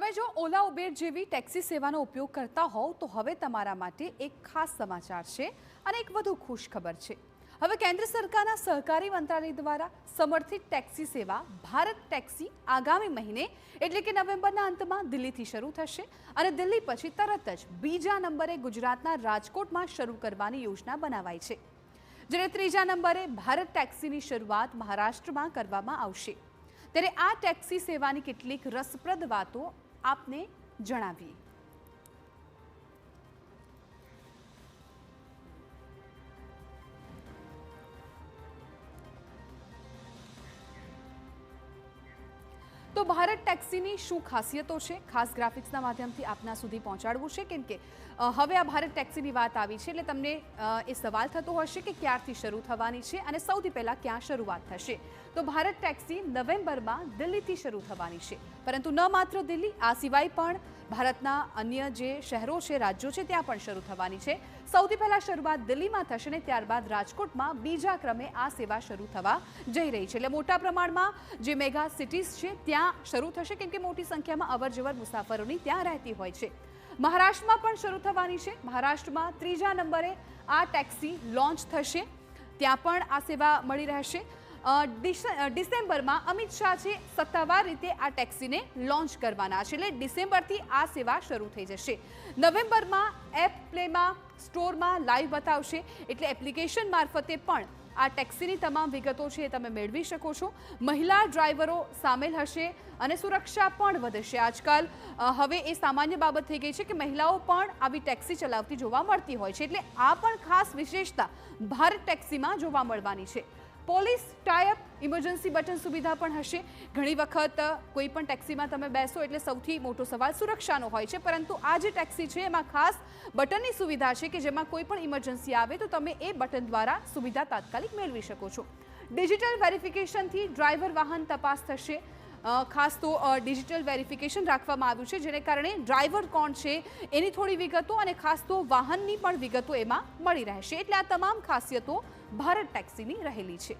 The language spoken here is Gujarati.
તમે જો ઓલા ઉબેર જેવી ટેક્સી સેવાનો ઉપયોગ કરતા હોવ તો હવે તમારા માટે એક ખાસ સમાચાર છે અને એક વધુ ખુશ ખબર છે। હવે કેન્દ્ર સરકારના સહકારી મંત્રાલય દ્વારા સમર્થિત ટેક્સી સેવા ભારત ટેક્સી આગામી મહિને એટલે કે નવેમ્બરના અંતમાં દિલ્હીથી શરૂ થશે અને દિલ્હી પછી તરત જ બીજા નંબરે ગુજરાતના રાજકોટમાં શરૂ કરવાની યોજના બનાવાઈ છે, જ્યારે ત્રીજા નંબરે ભારત ટેક્સીની શરૂઆત મહારાષ્ટ્રમાં કરવામાં આવશે। ત્યારે આ ટેક્સી સેવાની કેટલીક રસપ્રદ વાતો આપને જણાવીએ। તો ભારત ટેક્સીની શું ખાસિયતો છે, ખાસ ગ્રાફિક્સના માધ્યમથી આપના સુધી પહોંચાડવું છે, કેમ કે હવે આ ભારત ટેક્સીની વાત આવી છે એટલે તમને એ સવાલ થતો હશે કે ક્યારથી શરૂ થવાની છે અને સૌથી પહેલાં ક્યાં શરૂઆત થશે। તો ભારત ટેક્સી નવેમ્બરમાં દિલ્હીથી શરૂ થવાની છે, પરંતુ ન માત્ર દિલ્હી, આ સિવાય પણ ભારતના અન્ય જે શહેરો છે, રાજ્યો છે, ત્યાં પણ શરૂ થવાની છે। સૌથી પહેલાં શરૂઆત દિલ્હીમાં થશે ને ત્યારબાદ રાજકોટમાં બીજા ક્રમે આ સેવા શરૂ થવા જઈ રહી છે। એટલે મોટા પ્રમાણમાં જે મેગા સિટીઝ છે ત્યાં શરૂ થશે, કેમ કે મોટી સંખ્યામાં અવરજવર મુસાફરોની ત્યાં રહેતી હોય છે। મહારાષ્ટ્રમાં પણ શરૂ થવાની છે। મહારાષ્ટ્રમાં ત્રીજા નંબરે આ ટેક્સી લોન્ચ થશે, ત્યાં પણ આ સેવા મળી રહેશે। ડિસેમ્બરમાં અમિત શાહ છે સત્તાવાર રીતે આ ટેક્સીને લોન્ચ કરવાના છે, એટલે ડિસેમ્બરથી આ સેવા શરૂ થઈ જશે। નવેમ્બરમાં એપ પ્લેમાં સ્ટોરમાં લાઈવ બતાવશે, એટલે એપ્લિકેશન મારફતે પણ આ ટેક્સીની તમામ વિગતો છે એ તમે મેળવી શકો છો। મહિલા ડ્રાઈવરો સામેલ હશે અને સુરક્ષા પણ વધશે। આજકાલ હવે એ સામાન્ય બાબત થઈ ગઈ છે કે મહિલાઓ પણ આવી ટેક્સી ચલાવતી જોવા મળતી હોય છે, એટલે આ પણ ખાસ વિશેષતા ભારત ટેક્સીમાં જોવા મળવાની છે। પોલીસ ટાઈઅપ ઇમરજન્સી બટન સુવિધા પણ હશે। ઘણી વખત કોઈ પણ ટેક્સીમાં તમે બેસો એટલે સૌથી મોટો સવાલ સુરક્ષાનો હોય છે, પરંતુ આ જે ટેક્સી છે એમાં ખાસ બટનની સુવિધા છે કે જેમાં કોઈ પણ ઇમરજન્સી આવે તો તમે એ બટન દ્વારા સુવિધા તાત્કાલિક મેળવી શકો છો। ડિજિટલ વેરિફિકેશનથી ડ્રાઈવર વાહન તપાસ થશે। ખાસ તો ડિજિટલ વેરિફિકેશન રાખવામાં આવ્યું છે, જેને કારણે ડ્રાઈવર કોણ છે એની થોડી વિગતો અને ખાસ તો વાહનની પણ વિગતો એમાં મળી રહેશે। એટલે આ તમામ ખાસિયતો ભારત ટેક્સીની રહેલી છે।